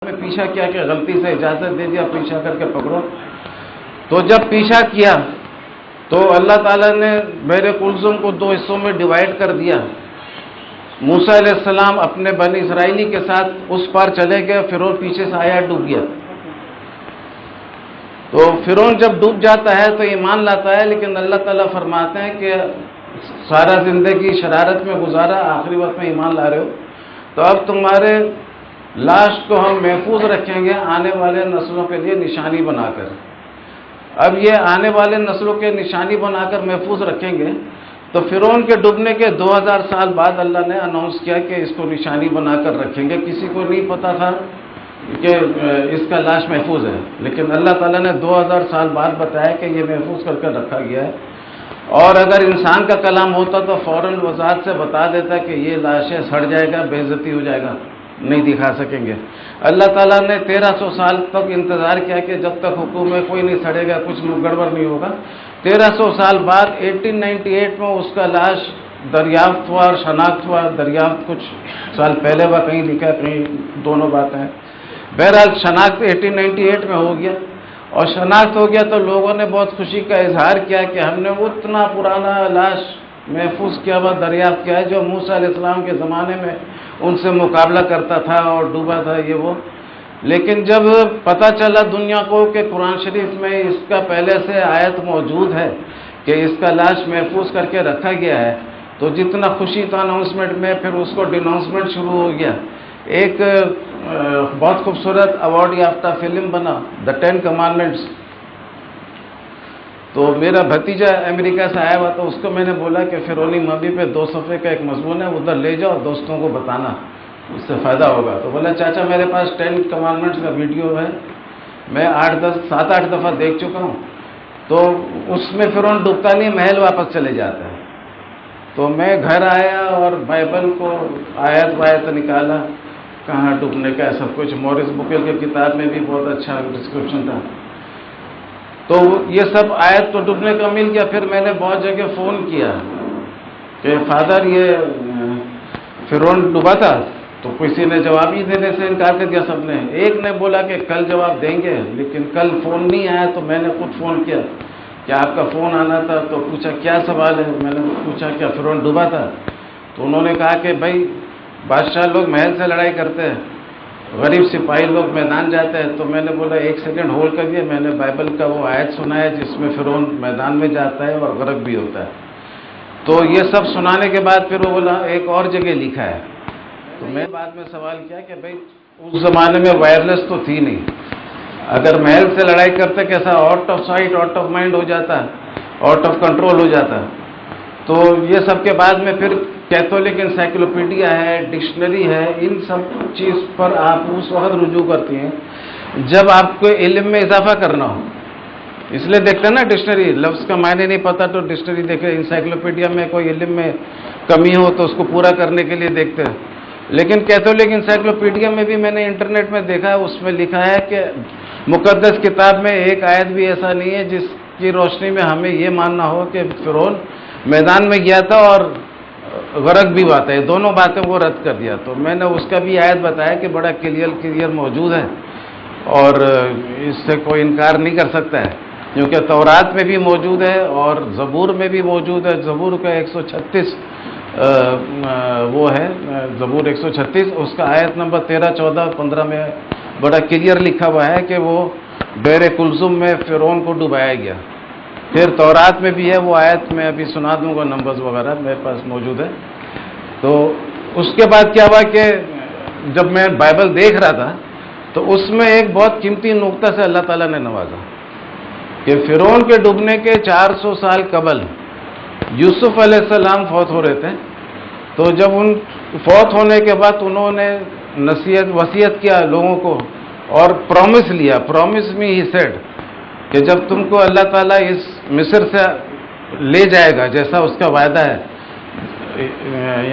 میں پیچھا کیا کہ غلطی سے اجازت دے دیا پیچھا کر کے پکڑو. تو جب پیچھا کیا تو اللہ تعالیٰ نے بحر کلثوم کو 2 حصوں میں ڈیوائڈ کر دیا. موسیٰ علیہ السلام اپنے بنی اسرائیلی کے ساتھ اس پار چلے گئے، فرعون پیچھے سے آیا ڈوب گیا. تو فرعون جب ڈوب جاتا ہے تو ایمان لاتا ہے، لیکن اللہ تعالیٰ فرماتے ہیں کہ سارا زندگی شرارت میں گزارا، آخری وقت میں ایمان لا رہے ہو، تو اب تمہارے لاش کو ہم محفوظ رکھیں گے آنے والے نسلوں کے لیے نشانی بنا کر. اب یہ آنے والے نسلوں کے نشانی بنا کر محفوظ رکھیں گے. تو فرعون کے ڈوبنے کے 2000 سال بعد اللہ نے اناؤنس کیا کہ اس کو نشانی بنا کر رکھیں گے. کسی کو نہیں پتا تھا کہ اس کا لاش محفوظ ہے، لیکن اللہ تعالیٰ نے 2000 سال بعد بتایا کہ یہ محفوظ کر رکھا گیا ہے. اور اگر انسان کا کلام ہوتا تو فوراً وضاحت سے بتا دیتا کہ یہ لاشیں سڑ جائے گا، بے عزتی ہو جائے گا، نہیں دکھا سکیں گے. اللہ تعالیٰ نے 1300 سال تک انتظار کیا کہ جب تک حکم میں کوئی نہیں سڑے گا، کچھ گڑبڑ نہیں ہوگا. 1300 سال بعد 1898 میں اس کا لاش دریافت ہوا اور شناخت ہوا. دریافت کچھ سال پہلے ہوا، کہیں لکھا ہے کہیں دونوں باتیں ہیں. بہرحال شناخت 1898 میں ہو گیا، اور شناخت ہو گیا تو لوگوں نے بہت خوشی کا اظہار کیا کہ ہم نے اتنا پرانا لاش محفوظ کیا ہوا دریافت کیا ہے جو موسیٰ علیہ السلام کے زمانے میں ان سے مقابلہ کرتا تھا اور ڈوبا تھا یہ وہ. لیکن جب پتہ چلا دنیا کو کہ قرآن شریف میں اس کا پہلے سے آیت موجود ہے کہ اس کا لاش محفوظ کر کے رکھا گیا ہے، تو جتنا خوشی تھا اناؤنسمنٹ میں، پھر اس کو ڈیناؤنسمنٹ شروع ہو گیا. ایک بہت خوبصورت ایوارڈ یافتہ فلم بنا دا 10 کمانڈمنٹس. تو میرا بھتیجا امریکہ سے آیا ہوا تو اس کو میں نے بولا کہ فرعونی مبی پہ 2 صفحے کا ایک مضمون ہے، ادھر لے جاؤ، دوستوں کو بتانا، اس سے فائدہ ہوگا. تو بولا چاچا میرے پاس 10 کمانڈمنٹس کا ویڈیو ہے، میں 7-8 دفعہ دیکھ چکا ہوں. تو اس میں فرعون ڈوبتا نہیں، محل واپس چلے جاتا ہے. تو میں گھر آیا اور بائبل کو آیت نکالا، کہاں ڈوبنے کا ہے سب کچھ. مورس بکیل کی کتاب میں بھی بہت اچھا ڈسکرپشن تھا. تو یہ سب آیت تو ڈوبنے کا مل گیا. پھر میں نے بہت جگہ فون کیا کہ فادر یہ فرعون ڈوبا تھا، تو کسی نے جواب ہی دینے سے انکار کر دیا. سب نے، ایک نے بولا کہ کل جواب دیں گے، لیکن کل فون نہیں آیا. تو میں نے خود فون کیا کہ آپ کا فون آنا تھا. تو پوچھا کیا سوال ہے. میں نے پوچھا کیا فرعون ڈوبا تھا. تو انہوں نے کہا کہ بھائی بادشاہ لوگ محل سے لڑائی کرتے ہیں، غریب سپاہی لوگ میدان جاتے ہیں. تو میں نے بولا 1 سیکنڈ ہولڈ کر دیا. میں نے بائبل کا وہ آیت سنا ہے جس میں فرعون میدان میں جاتا ہے اور غرق بھی ہوتا ہے. تو یہ سب سنانے کے بعد پھر وہ بولا ایک اور جگہ لکھا ہے. تو میں بعد میں سوال کیا کہ بھائی اس زمانے میں وائرلیس تو تھی نہیں، اگر محل سے لڑائی کرتے کیسا out of sight out of mind ہو جاتا، آؤٹ آف کنٹرول ہو جاتا. تو یہ سب کے بعد میں پھر کیتھولک انسائکلوپیڈیا ہے، ڈکشنری ہے، ان سب چیز پر آپ اس وقت رجوع کرتی ہیں جب آپ کو علم میں اضافہ کرنا ہو. اس لیے دیکھتے ہیں نا ڈکشنری، لفظ کا معنی نہیں پتا تو ڈکشنری دیکھے. انسائکلوپیڈیا میں کوئی علم میں کمی ہو تو اس کو پورا کرنے کے لیے دیکھتے ہیں. لیکن کیتھولک انسائکلوپیڈیا میں بھی میں نے انٹرنیٹ میں دیکھا ہے، اس میں لکھا ہے کہ مقدس کتاب میں ایک آیت بھی ایسا نہیں ہے جس کی روشنی میں ہمیں یہ ماننا ہو کہ فرعون میدان میں گیا تھا اور غرق بھی ہوا تھا. دونوں باتیں وہ رد کر دیا. تو میں نے اس کا بھی آیت بتایا کہ بڑا کلیئر موجود ہے اور اس سے کوئی انکار نہیں کر سکتا ہے، کیونکہ تورات میں بھی موجود ہے اور زبور میں بھی موجود ہے. زبور کا 136 وہ ہے، زبور 136، اس کا آیت نمبر 13، 14، 15 میں بڑا کلیئر لکھا ہوا ہے کہ وہ بحر کلثوم میں فرعون کو ڈبایا گیا. پھر تورات میں بھی ہے وہ آیت، میں ابھی سنا دوں گا، نمبرز وغیرہ میرے پاس موجود ہے. تو اس کے بعد کیا ہوا کہ جب میں بائبل دیکھ رہا تھا تو اس میں ایک بہت قیمتی نقطہ سے اللہ تعالیٰ نے نوازا کہ فرعون کے ڈوبنے کے 400 سال قبل یوسف علیہ السلام فوت ہو رہے تھے. تو جب ان فوت ہونے کے بعد انہوں نے وصیت کیا لوگوں کو اور پرومس لیا. پرومس می ہی سیڈ کہ جب تم کو اللہ تعالیٰ اس مصر سے لے جائے گا جیسا اس کا وعدہ ہے،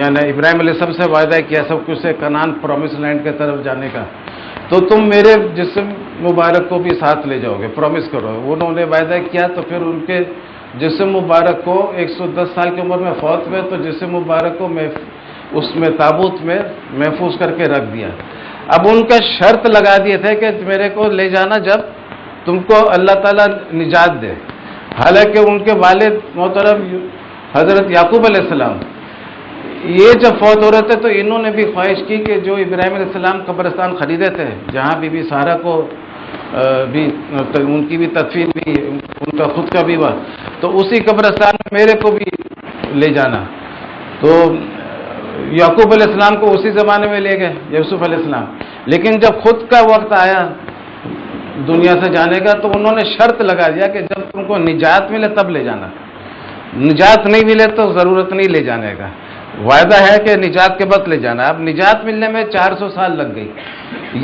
یعنی ابراہیم علیہ السلام سے وعدہ کیا سب کچھ سے کنعان پرومس لینڈ کی طرف جانے کا، تو تم میرے جسم مبارک کو بھی ساتھ لے جاؤ گے، پرومس کرو. انہوں نے وعدہ کیا تو پھر ان کے جسم مبارک کو 110 سال کی عمر میں فوت ہوئے تو جسم مبارک کو اس میں تابوت میں محفوظ کر کے رکھ دیا. اب ان کا شرط لگا دیے تھے کہ میرے کو لے جانا جب تم کو اللہ تعالیٰ نجات دے. حالانکہ ان کے والد محترم حضرت یعقوب علیہ السلام یہ جب فوت ہو رہے تھے تو انہوں نے بھی خواہش کی کہ جو ابراہیم علیہ السلام قبرستان خریدے تھے جہاں بی بی سارہ کو بھی ان کی بھی تدفین بھی ان کا خود کا بھی ہوا، تو اسی قبرستان میں میرے کو بھی لے جانا. تو یعقوب علیہ السلام کو اسی زمانے میں لے گئے یوسف علیہ السلام، لیکن جب خود کا وقت آیا دنیا سے جانے کا تو انہوں نے شرط لگا دیا کہ جب تم کو نجات ملے تب لے جانا، نجات نہیں ملے تو ضرورت نہیں لے جانے کا. وعدہ ہے کہ نجات کے وقت لے جانا. اب نجات ملنے میں 400 سال لگ گئی.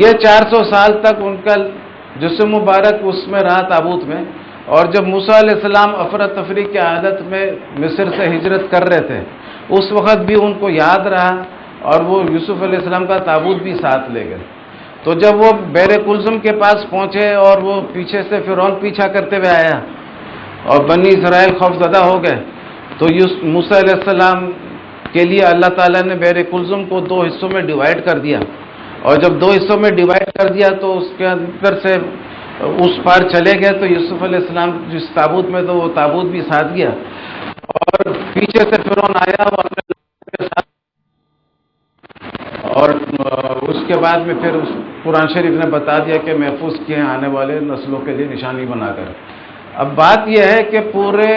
یہ 400 سال تک ان کا جسم مبارک اس میں رہا تابوت میں، اور جب موسیٰ علیہ السلام افراتفری کی حالت میں مصر سے ہجرت کر رہے تھے اس وقت بھی ان کو یاد رہا، اور وہ یوسف علیہ السلام کا تابوت بھی ساتھ لے گئے. تو جب وہ بحر کلثم کے پاس پہنچے اور وہ پیچھے سے فرعون پیچھا کرتے ہوئے آیا اور بنی اسرائیل خوف زدہ ہو گئے، تو موسیٰ علیہ السلام کے لیے اللہ تعالیٰ نے بحر کلثم کو 2 حصوں میں ڈیوائڈ کر دیا، اور جب 2 حصوں میں ڈیوائڈ کر دیا تو اس کے اندر سے اس پار چلے گئے تو یوسف علیہ السلام جس تابوت میں تو وہ تابوت بھی ساتھ گیا، اور پیچھے سے فرعون آیا اور اس کے بعد میں پھر قرآن شریف نے بتا دیا کہ محفوظ کیے ہیں آنے والے نسلوں کے لیے نشانی بنا کر. اب بات یہ ہے کہ پورے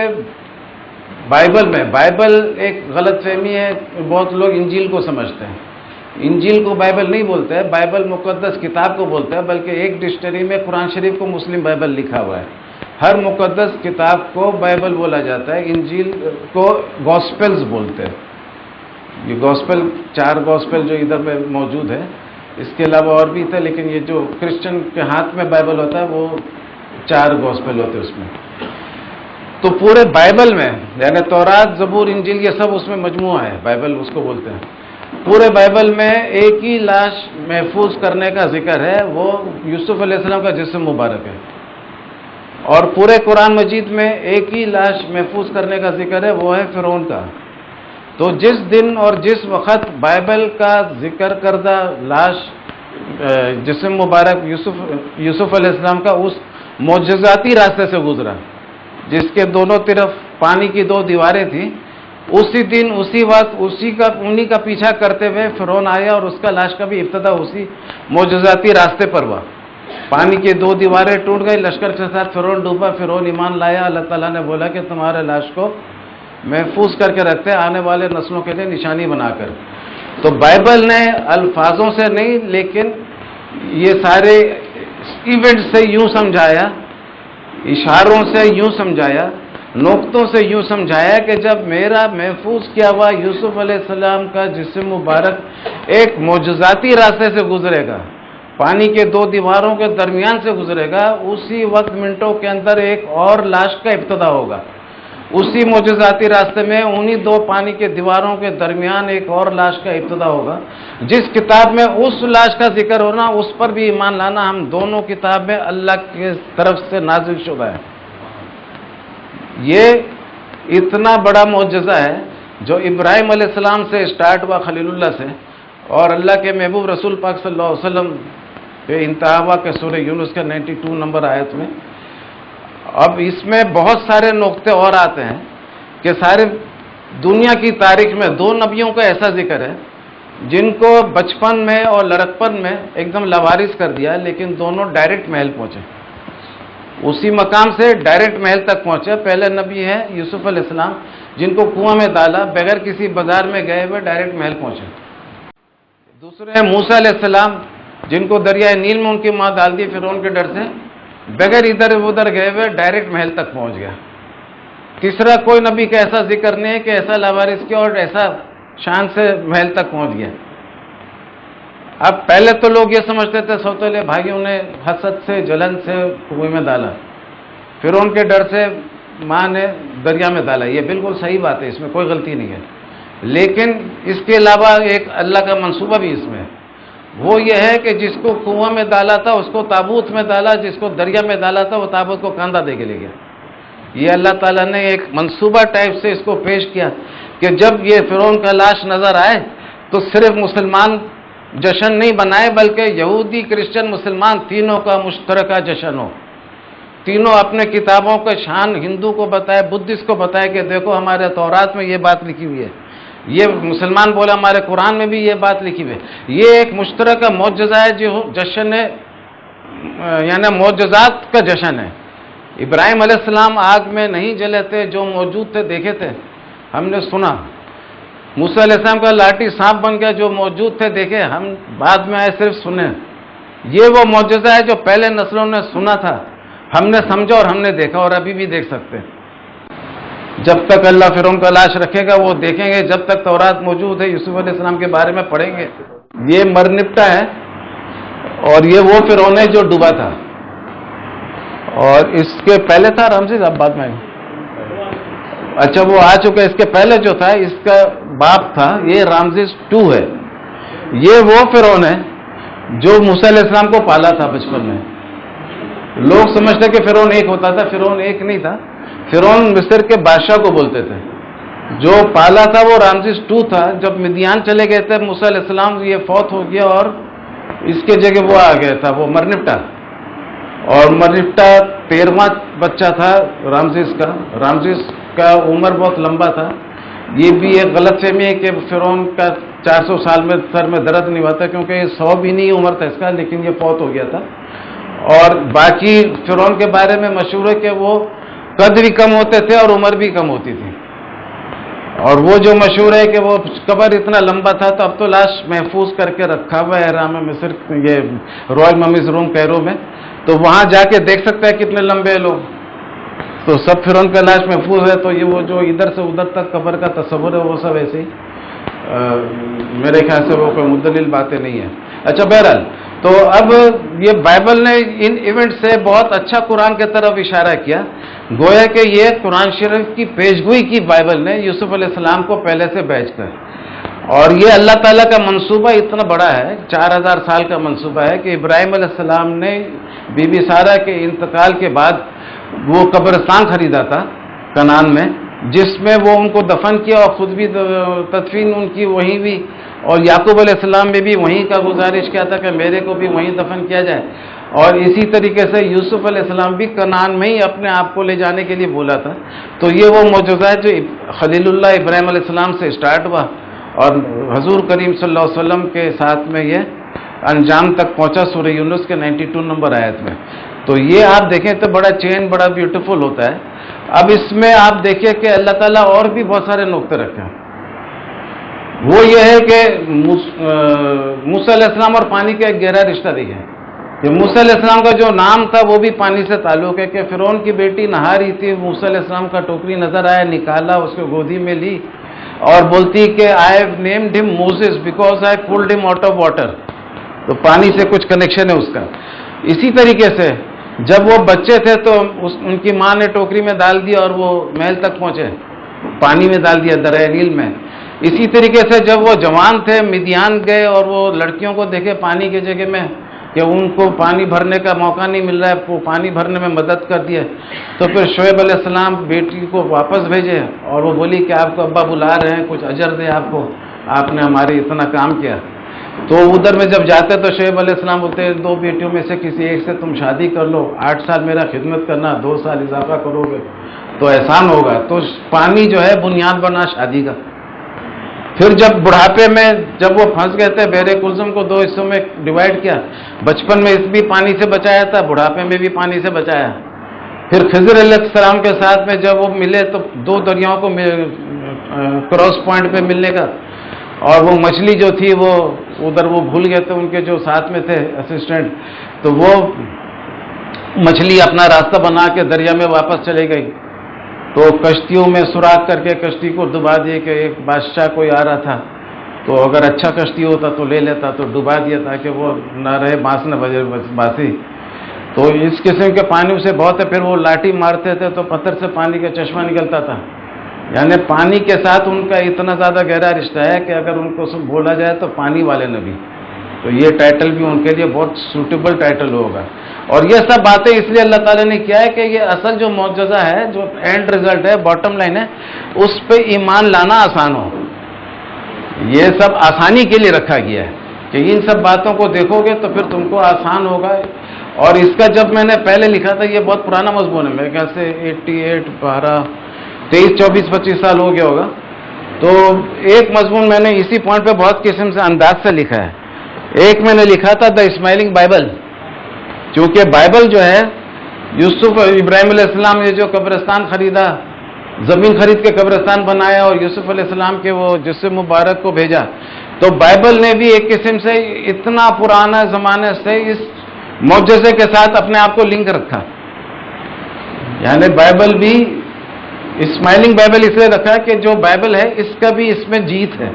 بائبل میں، بائبل ایک غلط فہمی ہے، بہت لوگ انجیل کو سمجھتے ہیں. انجیل کو بائبل نہیں بولتے ہیں، بائبل مقدس کتاب کو بولتے ہیں، بلکہ ایک ڈکشنری میں قرآن شریف کو مسلم بائبل لکھا ہوا ہے. ہر مقدس کتاب کو بائبل بولا جاتا ہے، انجیل کو گاسپلز بولتے ہیں. یہ گاسپل 4 گاسپل جو ادھر میں موجود ہے، اس کے علاوہ اور بھی تھے، لیکن یہ جو کرسچن کے ہاتھ میں بائبل ہوتا ہے وہ 4 گاسپل ہوتے ہیں اس میں. تو پورے بائبل میں یعنی تورات، زبور، انجیل یہ سب اس میں مجموعہ ہے، بائبل اس کو بولتے ہیں. پورے بائبل میں ایک ہی لاش محفوظ کرنے کا ذکر ہے، وہ یوسف علیہ السلام کا جسم مبارک ہے. اور پورے قرآن مجید میں ایک ہی لاش محفوظ کرنے کا ذکر ہے، وہ ہے فرعون کا. تو جس دن اور جس وقت بائبل کا ذکر کردہ لاش جسم مبارک یوسف علیہ السلام کا اس معجزاتی راستے سے گزرا جس کے دونوں طرف پانی کی 2 دیواریں تھیں، اسی دن اسی وقت انہی کا پیچھا کرتے ہوئے فرعون آیا اور اس کا لاش کا بھی ابتدا اسی معجزاتی راستے پر ہوا. پانی کی 2 دیواریں ٹوٹ گئی، لشکر کے ساتھ فرعون ڈوبا، فرعون ایمان لایا. اللہ تعالیٰ نے بولا کہ تمہارے لاش کو محفوظ کر کے رکھتے آنے والے نسلوں کے لیے نشانی بنا کر. تو بائبل نے الفاظوں سے نہیں لیکن یہ سارے ایونٹ سے یوں سمجھایا، اشاروں سے یوں سمجھایا، نقطوں سے یوں سمجھایا کہ جب میرا محفوظ کیا ہوا یوسف علیہ السلام کا جسم مبارک ایک معجزاتی راستے سے گزرے گا، پانی کے 2 دیواروں کے درمیان سے گزرے گا، اسی وقت منٹوں کے اندر ایک اور لاش کا ابتدا ہوگا. اسی معجزاتی راستے میں انہی 2 پانی کے دیواروں کے درمیان ایک اور لاش کا ابتدا ہوگا. جس کتاب میں اس لاش کا ذکر ہونا اس پر بھی ایمان لانا، ہم دونوں کتاب میں اللہ کی طرف سے نازل شدہ ہے. یہ اتنا بڑا معجزہ ہے جو ابراہیم علیہ السلام سے اسٹارٹ ہوا، خلیل اللہ سے، اور اللہ کے محبوب رسول پاک صلی اللہ علیہ وسلم پہ انتہا ہوا کہ سورہ یونس کا 92 نمبر آیت میں. اب اس میں بہت سارے نقطے اور آتے ہیں کہ سارے دنیا کی تاریخ میں 2 نبیوں کا ایسا ذکر ہے جن کو بچپن میں اور لڑکپن میں ایک دم لاوارث کر دیا، لیکن دونوں ڈائریکٹ محل پہنچے، اسی مقام سے ڈائریکٹ محل تک پہنچے. پہلے نبی ہے یوسف علیہ السلام جن کو کنواں میں ڈالا، بغیر کسی بازار میں گئے ہوئے ڈائریکٹ محل پہنچے. دوسرے ہیں موسیٰ علیہ السلام جن کو دریائے نیل میں ان کی ماں ڈال دی فرعون کے ڈر سے، بغیر ادھر ادھر گئے ہوئے ڈائریکٹ محل تک پہنچ گیا. تیسرا کوئی نبی کا ایسا ذکر نہیں ہے کہ ایسا لاوارث کیا اور ایسا شان سے محل تک پہنچ گیا. اب پہلے تو لوگ یہ سمجھتے تھے سوتیلے بھائیوں نے حسد سے، جلن سے کنویں میں ڈالا، فرعون کے ڈر سے ماں نے دریا میں ڈالا. یہ بالکل صحیح بات ہے، اس میں کوئی غلطی نہیں ہے. لیکن اس کے علاوہ ایک اللہ کا منصوبہ بھی اس میں ہے. وہ یہ ہے کہ جس کو کنواں میں ڈالا تھا اس کو تابوت میں ڈالا، جس کو دریا میں ڈالا تھا وہ تابوت کو کاندھا دے کے لے گیا. یہ اللہ تعالیٰ نے ایک منصوبہ ٹائپ سے اس کو پیش کیا کہ جب یہ فرعون کا لاش نظر آئے تو صرف مسلمان جشن نہیں بنائے، بلکہ یہودی، کرسچن، مسلمان تینوں کا مشترکہ جشن ہو. تینوں اپنے کتابوں کا شان ہندو کو بتائے، بدھسٹ کو بتائے کہ دیکھو ہمارے تورات میں یہ بات لکھی ہوئی ہے، یہ مسلمان بولے ہمارے قرآن میں بھی یہ بات لکھی ہوئی ہے. یہ ایک مشترکہ معجزہ ہے جو جشن ہے، یعنی معجزات کا جشن ہے. ابراہیم علیہ السلام آگ میں نہیں جلے تھے، جو موجود تھے دیکھے تھے، ہم نے سنا. موسیٰ علیہ السلام کا لاٹھی سانپ بن گیا، جو موجود تھے دیکھے، ہم بعد میں آئے صرف سنے. یہ وہ معجزہ ہے جو پہلے نسلوں نے سنا تھا، ہم نے سمجھا اور ہم نے دیکھا، اور ابھی بھی دیکھ سکتے ہیں. جب تک اللہ فرعون کا لاش رکھے گا وہ دیکھیں گے، جب تک تورات موجود ہے یوسف علیہ السلام کے بارے میں پڑھیں گے. یہ مر نپٹا ہے، اور یہ وہ فرعون ہے جو ڈوبا تھا. اور اس کے پہلے تھا رامسیس، اب بعد میں اچھا وہ آ چکا. اس کے پہلے جو تھا اس کا باپ تھا، یہ رامسیس 2 ہے. یہ وہ فرعون ہے جو موسیٰ علیہ السلام کو پالا تھا بچپن میں. لوگ سمجھتے کہ فرعون ایک ہوتا تھا، فرعون ایک نہیں تھا. فرعون مصر کے بادشاہ کو بولتے تھے. جو پالا تھا وہ رامسیس 2 تھا. جب مدیان چلے گئے تھے موسیٰ علیہ السلام، یہ فوت ہو گیا اور اس کے جگہ وہ آ گیا تھا، وہ مرنپٹا. اور مرنپٹا 13واں بچہ تھا رامسیس کا. رامسیس کا عمر بہت لمبا تھا. یہ بھی ایک غلط فہمی ہے کہ فرعون کا 400 سال میں سر میں درد نہیں ہوتا، کیونکہ یہ 100 بھی نہیں عمر تھا اس کا، لیکن یہ فوت ہو گیا تھا. اور باقی فرعون کے بارے میں مشہور ہے کہ وہ قد بھی کم ہوتے تھے اور عمر بھی کم ہوتی تھی. اور وہ جو مشہور ہے کہ وہ قبر اتنا لمبا تھا، تو اب تو لاش محفوظ کر کے رکھا ہوا ہے احرام مصر، یہ رائل ممیز روم کیرو میں، تو وہاں جا کے دیکھ سکتا ہے کتنے لمبے لوگ. تو سب فرعون کا لاش محفوظ ہے. تو یہ وہ جو ادھر سے ادھر تک قبر کا تصور ہے وہ سب ایسے ہی میرے خیال سے وہ کوئی مدلل باتیں نہیں ہیں. اچھا بہرحال، تو اب یہ بائبل نے ان ایونٹ سے بہت اچھا قرآن کی طرف اشارہ کیا. گویا کہ یہ قرآن شریف کی پیشگوئی کی بائبل نے یوسف علیہ السلام کو پہلے سے بھیج کر. اور یہ اللہ تعالیٰ کا منصوبہ اتنا بڑا ہے، 4000 سال کا منصوبہ ہے، کہ ابراہیم علیہ السلام نے بی بی سارہ کے انتقال کے بعد وہ قبرستان خریدا تھا کنعان میں، جس میں وہ ان کو دفن کیا، اور خود بھی تدفین ان کی وہیں بھی. اور یعقوب علیہ السلام نے بھی وہیں کا گزارش کیا تھا کہ میرے کو بھی وہیں دفن کیا جائے. اور اسی طریقے سے یوسف علیہ السلام بھی کنعان میں ہی اپنے آپ کو لے جانے کے لیے بولا تھا. تو یہ وہ معجزہ ہے جو خلیل اللہ ابراہیم علیہ السلام سے اسٹارٹ ہوا اور حضور کریم صلی اللہ علیہ وسلم کے ساتھ میں یہ انجام تک پہنچا سورہ یونس کے 92 نمبر آیت میں. تو یہ آپ دیکھیں تو بڑا چین بڑا بیوٹیفل ہوتا ہے. اب اس میں آپ دیکھیں کہ اللہ تعالیٰ اور بھی بہت سارے نقطے رکھے ہیں. وہ یہ ہے کہ موسیٰ علیہ السلام اور پانی کا ایک گہرا رشتہ دیکھیں. کہ موسیٰ علیہ السلام کا جو نام تھا وہ بھی پانی سے تعلق ہے. کہ فرعون کی بیٹی نہا رہی تھی، موسیٰ علیہ السلام کا ٹوکری نظر آیا، نکالا، اس کو گودی میں لی اور بولتی کہ I have named him Moses because I pulled him out of water. تو پانی سے کچھ کنیکشن ہے اس کا. اسی طریقے سے جب وہ بچے تھے تو ان کی ماں نے ٹوکری میں ڈال دیا اور وہ محل تک پہنچے، پانی میں ڈال دیا دریائے نیل میں. اسی طریقے سے جب وہ جوان تھے مدیان گئے اور وہ لڑکیوں کو دیکھے پانی کی جگہ میں کہ ان کو پانی بھرنے کا موقع نہیں مل رہا ہے، وہ پانی بھرنے میں مدد کر دیا. تو پھر شعیب علیہ السلام بیٹی کو واپس بھیجے اور وہ بولی کہ آپ کو ابا بلا رہے ہیں، کچھ اجر دے آپ کو، آپ نے ہمارے اتنا کام کیا. تو ادھر میں جب جاتے تو شعیب علیہ السلام بولتے ہیں 2 بیٹیوں میں سے کسی ایک سے تم شادی کر لو، 8 سال میرا خدمت کرنا، 2 سال اضافہ کرو گے تو احسان ہوگا. تو پانی جو ہے بنیاد بنا شادی کا. پھر جب بڑھاپے میں جب وہ پھنس گئے تھے، بحر کلثم کو 2 حصوں میں ڈیوائڈ کیا. بچپن میں اس بھی پانی سے بچایا تھا، بڑھاپے میں بھی پانی سے بچایا. پھر خضر علیہ السلام کے ساتھ میں جب وہ ملے تو 2 دریاؤں کو کراس پوائنٹ پہ ملنے کا، اور وہ مچھلی جو تھی وہ ادھر وہ بھول گئے تھے ان کے جو ساتھ میں تھے اسسٹنٹ، تو وہ مچھلی اپنا راستہ بنا کے دریا میں واپس چلے گئی. تو کشتیوں میں سوراخ کر کے کشتی کو ڈبا دیے کہ ایک بادشاہ کوئی آ رہا تھا، تو اگر اچھا کشتی ہوتا تو لے لیتا، تو ڈبا دیا تاکہ وہ نہ رہے بانس نہ بجے باسی. تو اس قسم کے پانی سے بہت ہے. پھر وہ لاٹھی مارتے تھے تو پتھر سے پانی کا چشمہ نکلتا تھا. یعنی پانی کے ساتھ ان کا اتنا زیادہ گہرا رشتہ ہے کہ اگر ان کو بولا جائے تو پانی والے نبی، تو یہ ٹائٹل بھی ان کے لیے بہت سوٹیبل ٹائٹل ہوگا. اور یہ سب باتیں اس لیے اللہ تعالیٰ نے کیا ہے کہ یہ اصل جو معجزہ ہے، جو اینڈ رزلٹ ہے، باٹم لائن ہے، اس پہ ایمان لانا آسان ہو. یہ سب آسانی کے لیے رکھا گیا ہے. کہ ان سب باتوں کو دیکھو گے تو پھر تم کو آسان ہوگا. اور اس کا جب میں نے پہلے لکھا تھا، یہ بہت پرانا مضمون ہے، میرے خیال سے 88 12 23 24 25 سال ہو گیا ہوگا. تو ایک مضمون میں نے اسی پوائنٹ پہ بہت قسم سے انداز سے لکھا ہے. ایک میں نے لکھا تھا دا اسمائلنگ بائبل، کیونکہ بائبل جو ہے یوسف ابراہیم علیہ السلام نے جو قبرستان خریدا، زمین خرید کے قبرستان بنایا اور یوسف علیہ السلام کے وہ جسم مبارک کو بھیجا، تو بائبل نے بھی ایک قسم سے اتنا پرانا زمانے سے اس معجزے کے ساتھ اپنے آپ کو لنک رکھا. یعنی بائبل بھی اسمائلنگ بائبل اس لیے رکھا کہ جو بائبل ہے اس کا بھی اس میں جیت ہے،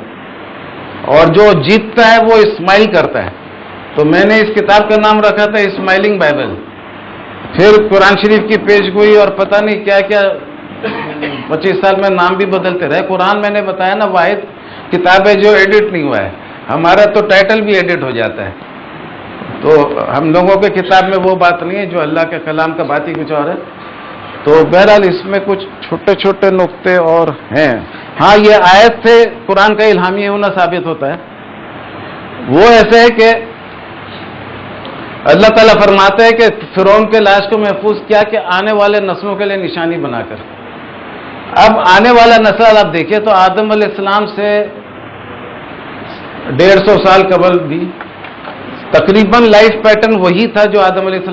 اور جو جیتتا ہے وہ اسمائل کرتا ہے. تو میں نے اس کتاب کا نام رکھا تھا اسمائلنگ بائبل. پھر قرآن شریف کی پیش گوئی اور پتہ نہیں کیا کیا 25 سال میں نام بھی بدلتے رہے. قرآن میں نے بتایا نا واحد کتاب ہے جو ایڈٹ نہیں ہوا ہے. ہمارا تو ٹائٹل بھی ایڈٹ ہو جاتا ہے. تو ہم لوگوں کے کتاب میں وہ بات نہیں ہے، جو اللہ کے کلام کا بات ہی کچھ اور ہے. تو بہرحال اس میں کچھ چھوٹے چھوٹے نقطے اور ہیں. ہاں، یہ آیت سے قرآن کا الہامی ہونا ثابت ہوتا ہے. وہ ایسے ہے کہ اللہ تعالیٰ فرماتے ہیں کہ فرعون کے لاش کو محفوظ کیا کہ آنے والے نسلوں کے لیے نشانی بنا کر. اب آنے والا نسل آپ دیکھیں تو آدم علیہ السلام سے 150 سال قبل بھی تقریباً لائف پیٹرن وہی تھا جو آدم علیہ السلام